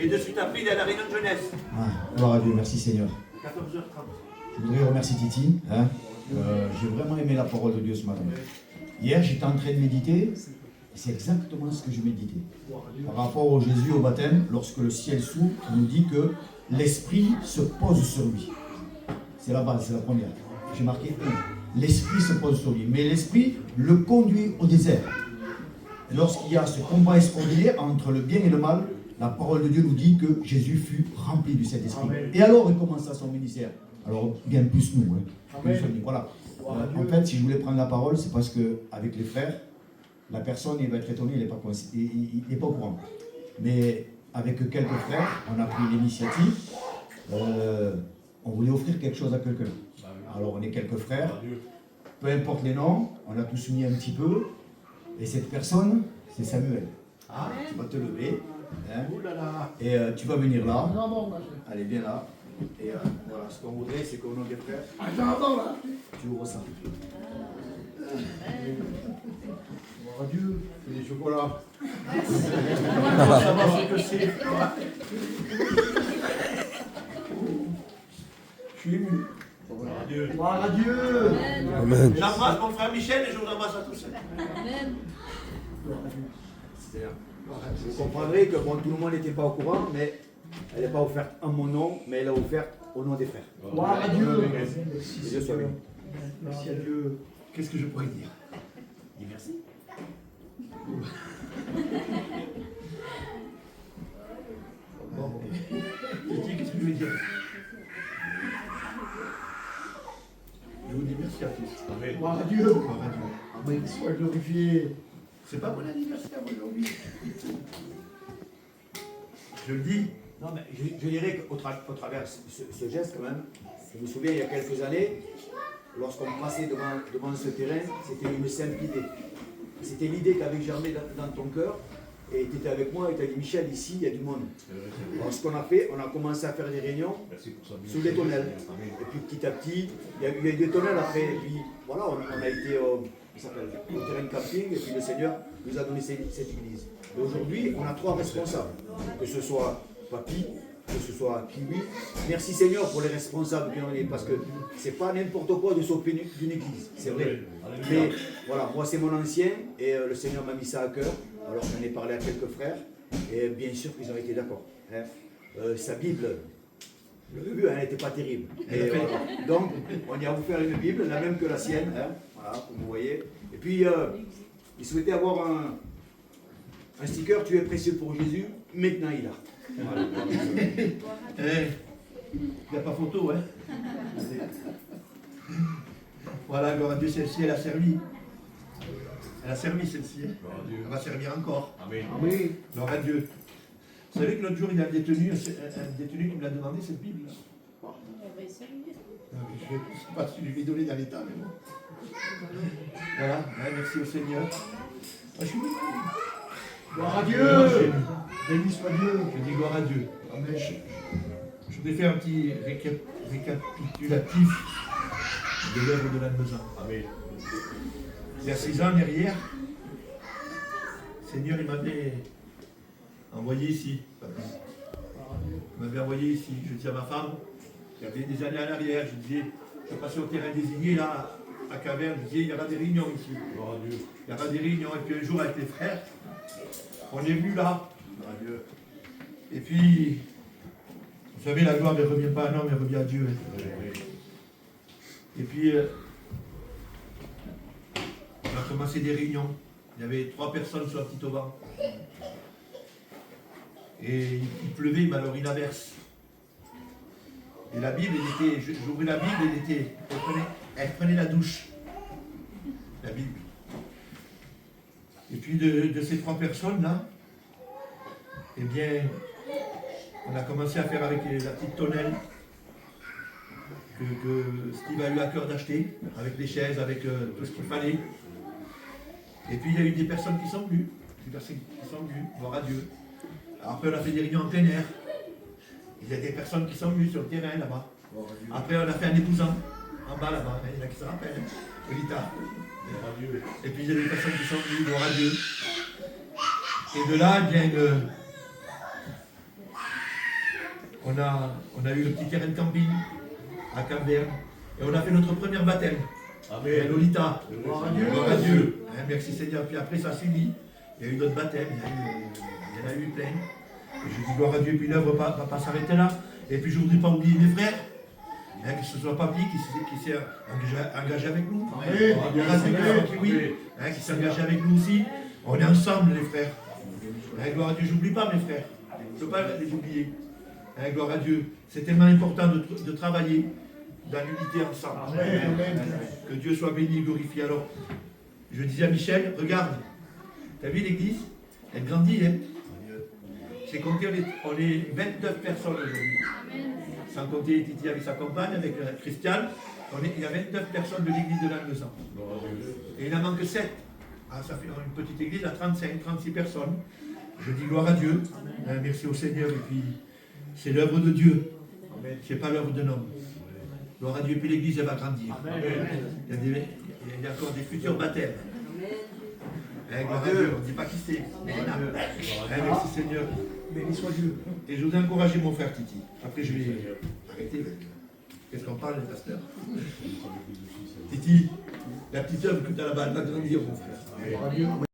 Et de suite après, il est à la réunion de jeunesse. Ah, gloire à Dieu, merci Seigneur. 14h30. Je voudrais remercier Titi. J'ai vraiment aimé la parole de Dieu ce matin. Hier, j'étais en train de méditer, et c'est exactement ce que je méditais. Par rapport au Jésus au baptême, lorsque le ciel s'ouvre, on nous dit que l'Esprit se pose sur lui. C'est la base, c'est la première. J'ai marqué 1. L'Esprit se pose sur lui. Mais l'Esprit le conduit au désert. Lorsqu'il y a ce combat extraordinaire entre le bien et le mal, la parole de Dieu nous dit que Jésus fut rempli du Saint-Esprit. Et alors, il commença son ministère. Alors, bien plus nous. Voilà. En fait, si je voulais prendre la parole, c'est parce qu'avec les frères, la personne, il va être étonné, il n'est pas au courant. Mais avec quelques frères, on a pris l'initiative. On voulait offrir quelque chose à quelqu'un. Alors, on est quelques frères. Peu importe les noms, on a tous mis un petit peu. Et cette personne, c'est Samuel. Ah, tu vas te lever. Hein, et tu vas venir là. Allez, viens là. Et voilà, ce qu'on voudrait, c'est qu'au nom des frères, tu ouvres ça. Oh Dieu, c'est des chocolats. On va savoir ce que c'est. Je suis ému. Gloire à Dieu. Gloire à Dieu. Amen. J'embrasse mon frère Michel et je vous embrasse à tous. Amen. Vous comprendrez que bon, tout le monde n'était pas au courant, mais elle n'est pas offerte en mon nom, mais elle est offerte au nom des frères. Gloire à Dieu. Merci. Que Dieu soit béni. Merci à Dieu. Qu'est-ce que je pourrais dire? Dis merci. Qu'est-ce que je vais dire? Je vous dis merci à tous. Amen. Gloire à Dieu. Gloire à Dieu. Amen. Sois glorifié. C'est pas mon anniversaire aujourd'hui. Je le dis. Non, mais je dirais qu'au travers ce geste, quand même, je me souviens il y a quelques années, lorsqu'on passait devant ce terrain, c'était une simple idée. C'était l'idée qu'avait germé dans ton cœur, et tu étais avec moi, et tu as dit Michel, ici, il y a du monde. Alors, ce qu'on a fait, on a commencé à faire des réunions sous les tonnelles. Et puis petit à petit, il y a eu des tonnelles après, et puis voilà, on a été au terrain de camping, et puis le Seigneur nous a donné cette église. Et aujourd'hui, on a 3 responsables, que ce soit Papy, que ce soit Kiwi. Merci Seigneur pour les responsables qui ont été, parce que c'est pas n'importe quoi de s'occuper d'une église, c'est vrai. Mais voilà, moi c'est mon ancien, et le Seigneur m'a mis ça à cœur, alors j'en ai parlé à quelques frères, et bien sûr qu'ils ont été d'accord. Hein. Sa Bible, le début, elle n'était pas terrible. Et, donc, on y a offert une Bible, la même que la sienne, hein, voilà, comme vous voyez. Et puis, il souhaitait avoir un sticker, tu es précieux pour Jésus, maintenant il a. Voilà. Il n'y a pas photo, hein? Voilà, gloire à Dieu, celle-ci, elle a servi. Elle a servi celle-ci. Elle va servir encore. Amen. Amen. Gloire à Dieu. Vous savez que l'autre jour, il y a un détenu qui me l'a demandé, cette Bible. Je ne sais pas si je lui ai donné dans l'état, mais bon. Voilà, ouais, merci au Seigneur. Ah, je suis béni. Gloire à Dieu. Béni soit Dieu. Je dis gloire à Dieu. Amen. Je voudrais faire un petit récapitulatif de l'œuvre de l'Almezan. Amen. Il y a 6 ans derrière, le Seigneur il m'avait envoyé ici. Il m'avait envoyé ici. Je dis à ma femme, il y avait des années en arrière, je passais au terrain désigné là, à Caverne, je disais il y aura des réunions ici. Gloire à Dieu. Il y aura des réunions. Et puis un jour avec les frères, on est venu là. Gloire à Dieu. Et puis, vous savez, la gloire ne revient pas à un homme, elle revient à Dieu. Et puis, on a commencé des réunions. Il y avait 3 personnes sur un petit auvent. Et il pleuvait, mais alors il averse. Et la Bible, j'ouvrais la Bible, elle prenait la douche. La Bible. Et puis de ces 3 personnes-là, eh bien, on a commencé à faire avec la petite tonnelle que Steve a eu à cœur d'acheter, avec les chaises, avec tout ce qu'il fallait. Et puis il y a eu des personnes qui sont venues, voir à Dieu. Après on a fait des réunions en plein air. Il y a des personnes qui sont venues sur le terrain là-bas. Après on a fait un épousant, en bas là-bas, il y en a qui se rappellent, Olita. Et puis il y a des personnes qui sont venues, gloire à Dieu. Et de là, eh bien, on a eu le petit terrain de camping à Cap-Vert. Et on a fait notre premier baptême. Amen. Lolita. Gloire Gloire à Dieu. Hein, merci Seigneur. Puis après, ça s'est mis. Il y a eu d'autres baptêmes. Il y en a eu plein. Et je dis gloire à Dieu. Puis l'œuvre ne va pas s'arrêter là. Et puis je ne voudrais pas oublier mes frères. Hein, que ce soit Papi qui s'est engagé avec nous. Qui s'est engagé avec nous aussi. On est ensemble, les frères. Hein, gloire à Dieu. J'oublie pas mes frères. Je ne peux pas les oublier. Hein, gloire à Dieu. C'est tellement important de travailler dans l'unité ensemble. Amen. Que Dieu soit béni et glorifié. Alors, je disais à Michel, regarde, tu as vu l'église? Elle grandit, hein? C'est compté, on est 29 personnes aujourd'hui. Sans compter Titi avec sa compagne, avec Christiane. Il y a 29 personnes de l'église de l'Anne-de-Sang. Et il en manque 7. Ah, ça fait une petite église à 35, 36 personnes. Je dis gloire à Dieu. Merci au Seigneur. Et puis, c'est l'œuvre de Dieu. Ce n'est pas l'œuvre d'un homme. Gloire à Dieu, puis l'église, elle va grandir. Il y a encore des futurs baptêmes. Gloire à Dieu, on ne dit pas qui c'est. Merci Seigneur. Béni soit Dieu. Et je voudrais encourager mon frère Titi. Après, je vais arrêter. Qu'est-ce qu'on parle, les pasteurs? Titi, la petite œuvre que tu as là-bas, elle va grandir, mon frère.